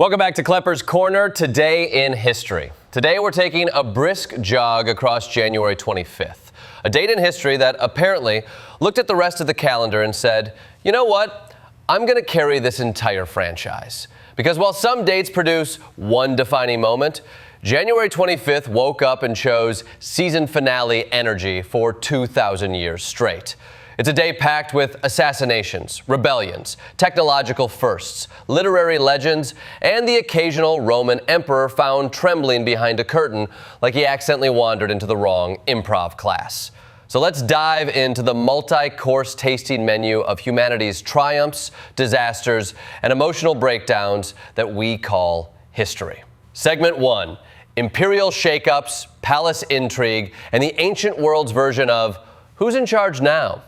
Welcome back to Klepper's Corner. Today in history. Today we're taking a brisk jog across January 25th, a date in history that apparently looked at the rest of the calendar and said, you know what, I'm going to carry this entire franchise. Because while some dates produce one defining moment, January 25th woke up and chose season finale energy for 2,000 years straight. It's a day packed with assassinations, rebellions, technological firsts, literary legends, and the occasional Roman emperor found trembling behind a curtain like he accidentally wandered into the wrong improv class. So let's dive into the multi-course tasting menu of humanity's triumphs, disasters, and emotional breakdowns that we call history. Segment 1, imperial shakeups, palace intrigue, and the ancient world's version of who's in charge now?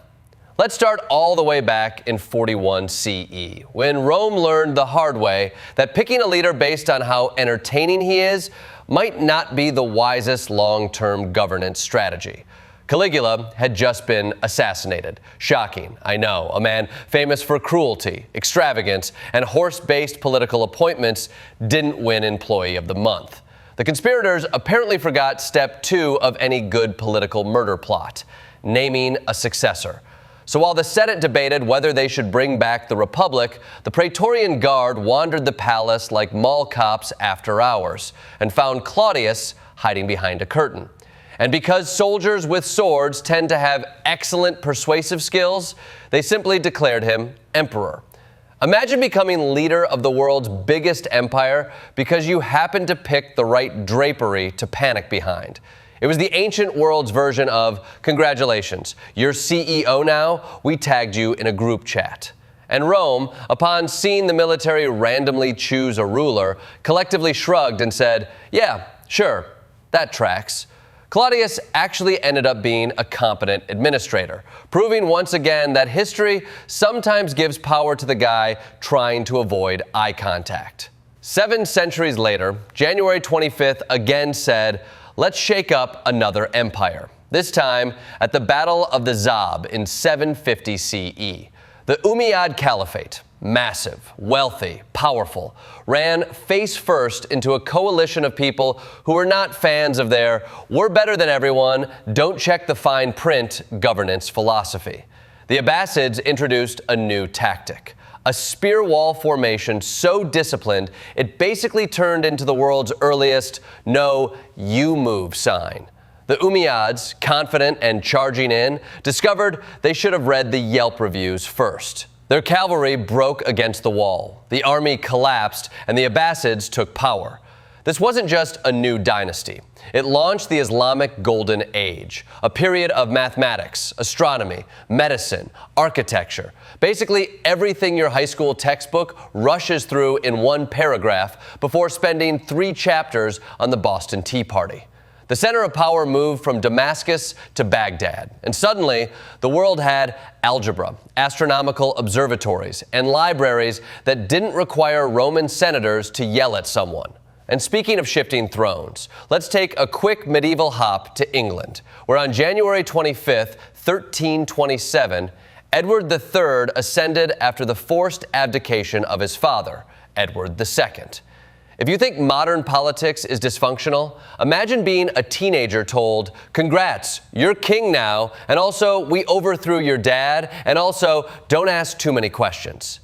Let's start all the way back in 41 CE, when Rome learned the hard way that picking a leader based on how entertaining he is might not be the wisest long-term governance strategy. Caligula had just been assassinated. Shocking, I know. A man famous for cruelty, extravagance, and horse-based political appointments didn't win Employee of the Month. The conspirators apparently forgot step 2 of any good political murder plot, naming a successor. So while the Senate debated whether they should bring back the Republic, the Praetorian Guard wandered the palace like mall cops after hours and found Claudius hiding behind a curtain. And because soldiers with swords tend to have excellent persuasive skills, they simply declared him emperor. Imagine becoming leader of the world's biggest empire because you happened to pick the right drapery to panic behind. It was the ancient world's version of, congratulations, you're CEO now, we tagged you in a group chat. And Rome, upon seeing the military randomly choose a ruler, collectively shrugged and said, yeah, sure, that tracks. Claudius actually ended up being a competent administrator, proving once again that history sometimes gives power to the guy trying to avoid eye contact. 7 centuries later, January 25th again said, let's shake up another empire, this time at the Battle of the Zab in 750 CE. The Umayyad Caliphate, massive, wealthy, powerful, ran face first into a coalition of people who were not fans of their we're better than everyone, don't check the fine print governance philosophy. The Abbasids introduced a new tactic. A spear wall formation so disciplined, it basically turned into the world's earliest no, you move sign. The Umayyads, confident and charging in, discovered they should have read the Yelp reviews first. Their cavalry broke against the wall, the army collapsed, and the Abbasids took power. This wasn't just a new dynasty. It launched the Islamic Golden Age, a period of mathematics, astronomy, medicine, architecture. Basically, everything your high school textbook rushes through in one paragraph before spending 3 chapters on the Boston Tea Party. The center of power moved from Damascus to Baghdad, and suddenly the world had algebra, astronomical observatories, and libraries that didn't require Roman senators to yell at someone. And speaking of shifting thrones, let's take a quick medieval hop to England, where on January 25th, 1327, Edward III ascended after the forced abdication of his father, Edward II. If you think modern politics is dysfunctional, imagine being a teenager told, congrats, you're king now, and also we overthrew your dad, and also don't ask too many questions.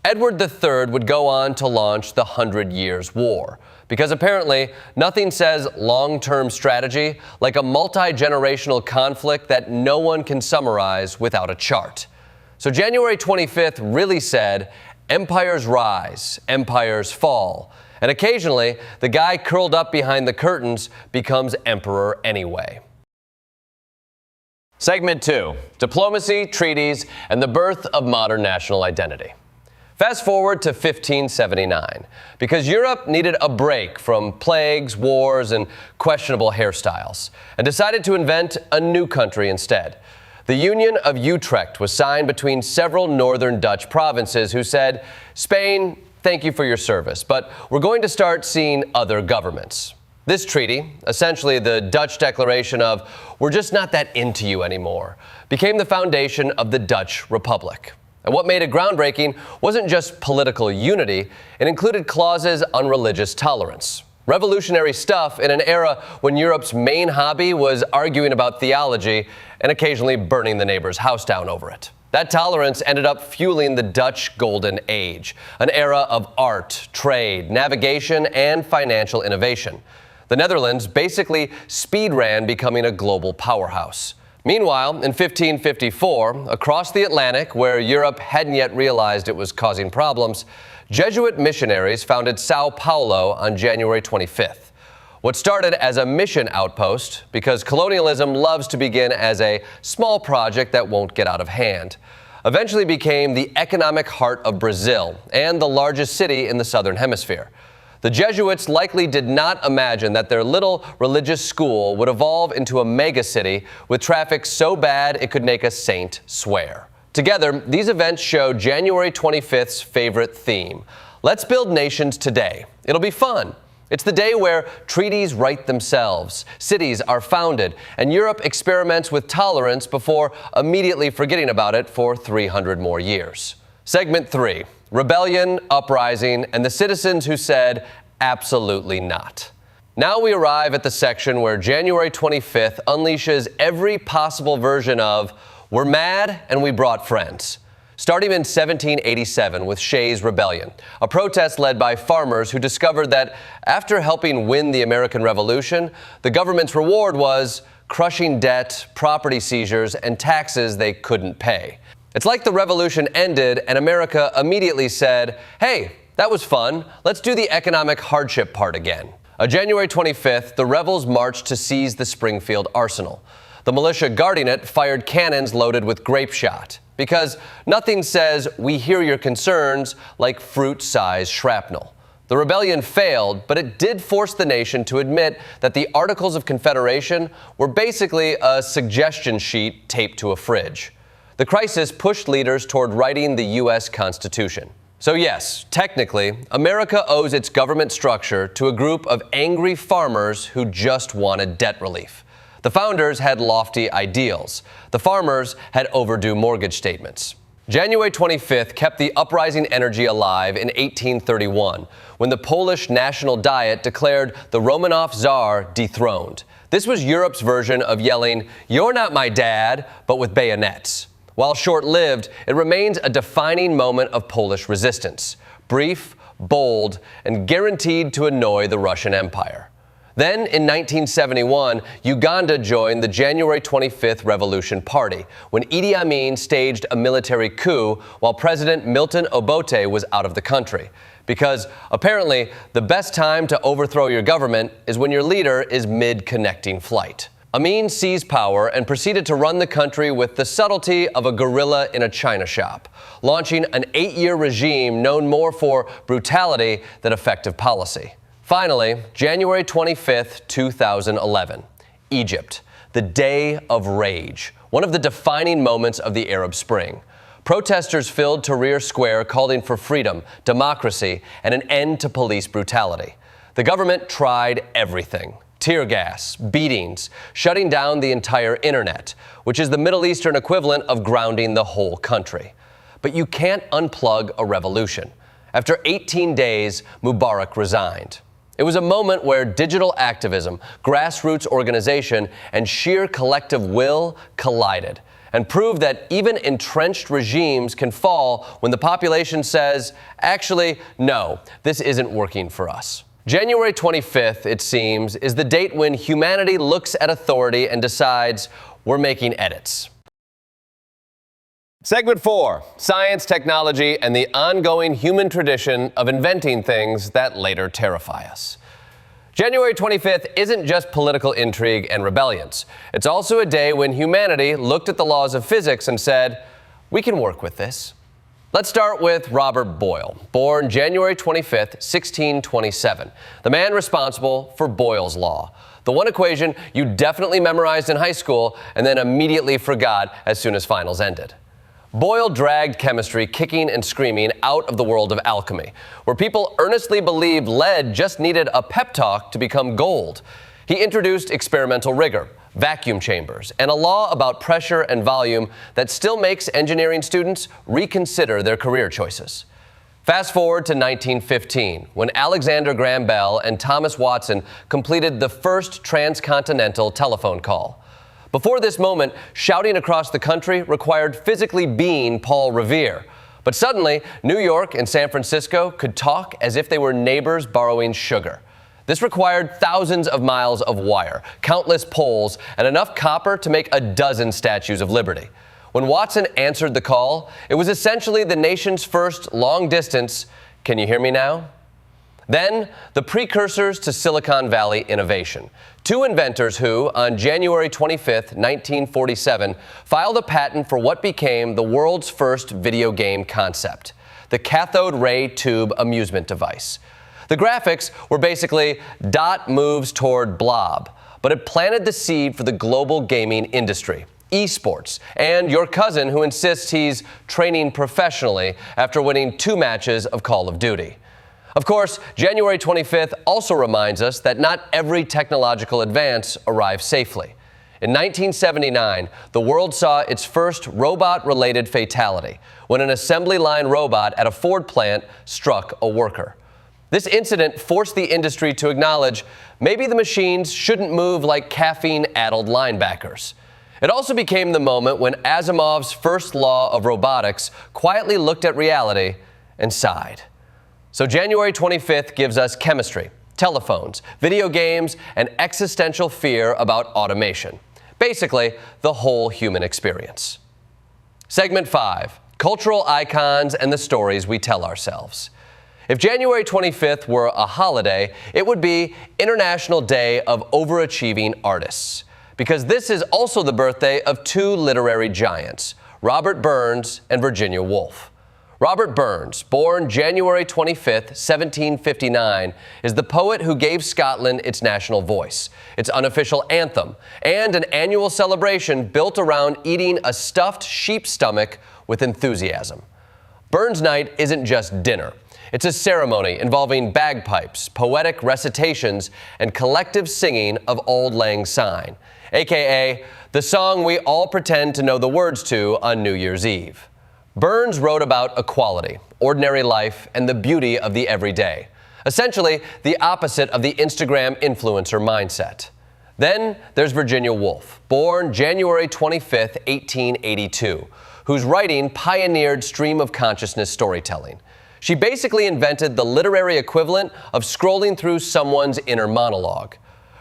Edward III would go on to launch the 100 Years' War, because apparently nothing says long-term strategy like a multi-generational conflict that no one can summarize without a chart. So January 25th really said, empires rise, empires fall, and occasionally the guy curled up behind the curtains becomes emperor anyway. Segment 2, diplomacy, treaties, and the birth of modern national identity. Fast forward to 1579, because Europe needed a break from plagues, wars, and questionable hairstyles, and decided to invent a new country instead. The Union of Utrecht was signed between several northern Dutch provinces who said, Spain, thank you for your service, but we're going to start seeing other governments. This treaty, essentially the Dutch declaration of, we're just not that into you anymore, became the foundation of the Dutch Republic. And what made it groundbreaking wasn't just political unity, it included clauses on religious tolerance. Revolutionary stuff in an era when Europe's main hobby was arguing about theology and occasionally burning the neighbor's house down over it. That tolerance ended up fueling the Dutch Golden Age, an era of art, trade, navigation, and financial innovation. The Netherlands basically speed ran becoming a global powerhouse. Meanwhile, in 1554, across the Atlantic, where Europe hadn't yet realized it was causing problems, Jesuit missionaries founded Sao Paulo on January 25th. What started as a mission outpost, because colonialism loves to begin as a small project that won't get out of hand, eventually became the economic heart of Brazil and the largest city in the southern hemisphere. The Jesuits likely did not imagine that their little religious school would evolve into a megacity with traffic so bad it could make a saint swear. Together, these events show January 25th's favorite theme. Let's build nations today. It'll be fun. It's the day where treaties write themselves, cities are founded, and Europe experiments with tolerance before immediately forgetting about it for 300 more years. Segment 3. Rebellion, uprising, and the citizens who said, absolutely not. Now we arrive at the section where January 25th unleashes every possible version of, we're mad and we brought friends. Starting in 1787 with Shays' Rebellion, a protest led by farmers who discovered that after helping win the American Revolution, the government's reward was crushing debt, property seizures, and taxes they couldn't pay. It's like the revolution ended and America immediately said, hey, that was fun, let's do the economic hardship part again. On January 25th, the rebels marched to seize the Springfield arsenal. The militia guarding it fired cannons loaded with grape shot, because nothing says, we hear your concerns, like fruit-sized shrapnel. The rebellion failed, but it did force the nation to admit that the Articles of Confederation were basically a suggestion sheet taped to a fridge. The crisis pushed leaders toward writing the U.S. Constitution. So yes, technically, America owes its government structure to a group of angry farmers who just wanted debt relief. The founders had lofty ideals. The farmers had overdue mortgage statements. January 25th kept the uprising energy alive in 1831, when the Polish National Diet declared the Romanov Tsar dethroned. This was Europe's version of yelling, "You're not my dad," but with bayonets. While short-lived, it remains a defining moment of Polish resistance. Brief, bold, and guaranteed to annoy the Russian Empire. Then, in 1971, Uganda joined the January 25th Revolution Party, when Idi Amin staged a military coup while President Milton Obote was out of the country. Because, apparently, the best time to overthrow your government is when your leader is mid-connecting flight. Amin seized power and proceeded to run the country with the subtlety of a gorilla in a china shop, launching an 8-year regime known more for brutality than effective policy. Finally, January 25th, 2011, Egypt, the Day of Rage, one of the defining moments of the Arab Spring. Protesters filled Tahrir Square calling for freedom, democracy, and an end to police brutality. The government tried everything. Tear gas, beatings, shutting down the entire internet, which is the Middle Eastern equivalent of grounding the whole country. But you can't unplug a revolution. After 18 days, Mubarak resigned. It was a moment where digital activism, grassroots organization, and sheer collective will collided and proved that even entrenched regimes can fall when the population says, actually, no, this isn't working for us. January 25th, it seems, is the date when humanity looks at authority and decides we're making edits. Segment 4, science, technology, and the ongoing human tradition of inventing things that later terrify us. January 25th isn't just political intrigue and rebellions. It's also a day when humanity looked at the laws of physics and said, we can work with this. Let's start with Robert Boyle, born January 25th, 1627, the man responsible for Boyle's Law, the one equation you definitely memorized in high school and then immediately forgot as soon as finals ended. Boyle dragged chemistry kicking and screaming out of the world of alchemy, where people earnestly believed lead just needed a pep talk to become gold. He introduced experimental rigor, vacuum chambers, and a law about pressure and volume that still makes engineering students reconsider their career choices. Fast forward to 1915, when Alexander Graham Bell and Thomas Watson completed the first transcontinental telephone call. Before this moment, shouting across the country required physically being Paul Revere. But suddenly, New York and San Francisco could talk as if they were neighbors borrowing sugar. This required thousands of miles of wire, countless poles, and enough copper to make a dozen statues of liberty. When Watson answered the call, it was essentially the nation's first long-distance, "Can you hear me now?" Then, the precursors to Silicon Valley innovation. Two inventors who, on January 25, 1947, filed a patent for what became the world's first video game concept, the cathode ray tube amusement device. The graphics were basically dot moves toward blob, but it planted the seed for the global gaming industry, esports, and your cousin who insists he's training professionally after winning 2 matches of Call of Duty. Of course, January 25th also reminds us that not every technological advance arrives safely. In 1979, the world saw its first robot-related fatality when an assembly line robot at a Ford plant struck a worker. This incident forced the industry to acknowledge maybe the machines shouldn't move like caffeine-addled linebackers. It also became the moment when Asimov's first law of robotics quietly looked at reality and sighed. So January 25th gives us chemistry, telephones, video games, and existential fear about automation. Basically, the whole human experience. Segment 5, cultural icons and the stories we tell ourselves. If January 25th were a holiday, it would be International Day of Overachieving Artists, because this is also the birthday of 2 literary giants, Robert Burns and Virginia Woolf. Robert Burns, born January 25th, 1759, is the poet who gave Scotland its national voice, its unofficial anthem, and an annual celebration built around eating a stuffed sheep's stomach with enthusiasm. Burns Night isn't just dinner. It's a ceremony involving bagpipes, poetic recitations, and collective singing of Auld Lang Syne, aka the song we all pretend to know the words to on New Year's Eve. Burns wrote about equality, ordinary life, and the beauty of the everyday, essentially the opposite of the Instagram influencer mindset. Then there's Virginia Woolf, born January 25th, 1882, whose writing pioneered stream of consciousness storytelling. She basically invented the literary equivalent of scrolling through someone's inner monologue.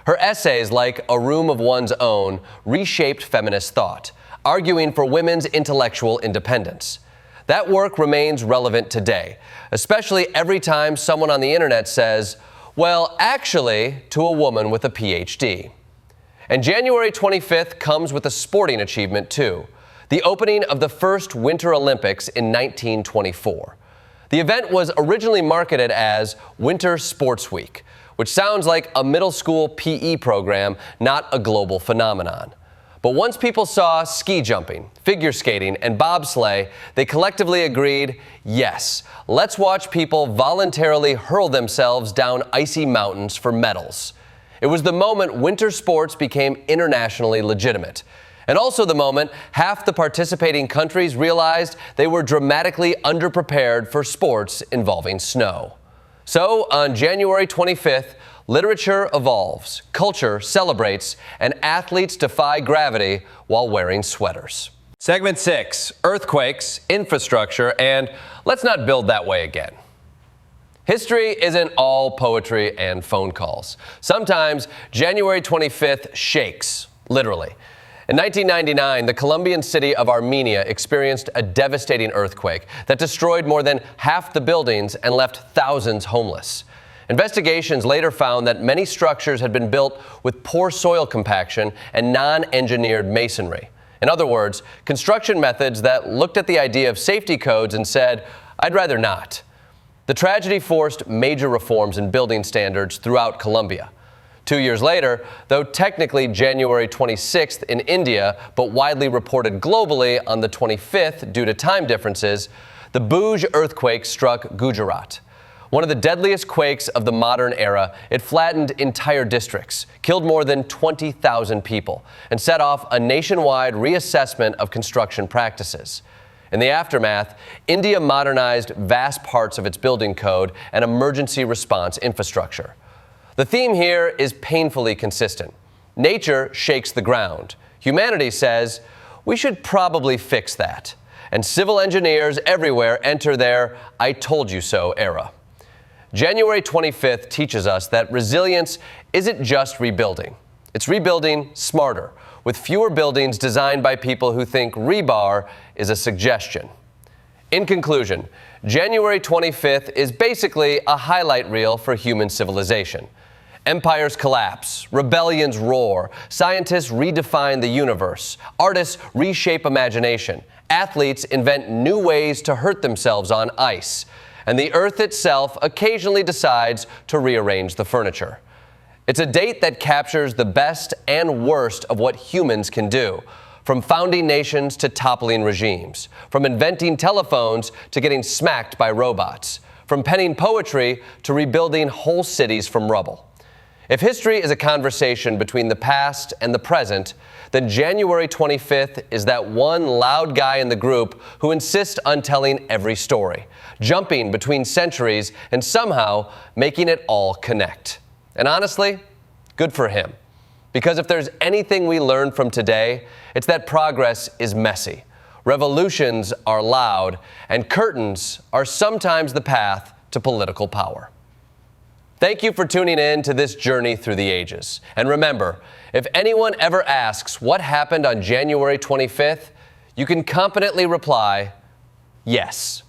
Her essays, like A Room of One's Own, reshaped feminist thought, arguing for women's intellectual independence. That work remains relevant today, especially every time someone on the internet says, "Well, actually," to a woman with a PhD. And January 25th comes with a sporting achievement, too, the opening of the first Winter Olympics in 1924. The event was originally marketed as Winter Sports Week, which sounds like a middle school PE program, not a global phenomenon. But once people saw ski jumping, figure skating, and bobsleigh, they collectively agreed, yes, let's watch people voluntarily hurl themselves down icy mountains for medals. It was the moment winter sports became internationally legitimate. And also the moment half the participating countries realized they were dramatically underprepared for sports involving snow. So, on January 25th, literature evolves, culture celebrates, and athletes defy gravity while wearing sweaters. Segment 6, earthquakes, infrastructure, and let's not build that way again. History isn't all poetry and phone calls. Sometimes January 25th shakes, literally. In 1999, the Colombian city of Armenia experienced a devastating earthquake that destroyed more than half the buildings and left thousands homeless. Investigations later found that many structures had been built with poor soil compaction and non-engineered masonry. In other words, construction methods that looked at the idea of safety codes and said, "I'd rather not." The tragedy forced major reforms in building standards throughout Colombia. 2 years later, though technically January 26th in India, but widely reported globally on the 25th due to time differences, the Bhuj earthquake struck Gujarat. One of the deadliest quakes of the modern era, it flattened entire districts, killed more than 20,000 people, and set off a nationwide reassessment of construction practices. In the aftermath, India modernized vast parts of its building code and emergency response infrastructure. The theme here is painfully consistent. Nature shakes the ground. Humanity says, we should probably fix that. And civil engineers everywhere enter their "I told you so" era. January 25th teaches us that resilience isn't just rebuilding. It's rebuilding smarter, with fewer buildings designed by people who think rebar is a suggestion. In conclusion, January 25th is basically a highlight reel for human civilization. Empires collapse, rebellions roar, scientists redefine the universe, artists reshape imagination, athletes invent new ways to hurt themselves on ice, and the earth itself occasionally decides to rearrange the furniture. It's a date that captures the best and worst of what humans can do, from founding nations to toppling regimes, from inventing telephones to getting smacked by robots, from penning poetry to rebuilding whole cities from rubble. If history is a conversation between the past and the present, then January 25th is that one loud guy in the group who insists on telling every story, jumping between centuries and somehow making it all connect. And honestly, good for him. Because if there's anything we learn from today, it's that progress is messy, revolutions are loud, and curtains are sometimes the path to political power. Thank you for tuning in to this journey through the ages. And remember, if anyone ever asks what happened on January 25th, you can confidently reply, yes.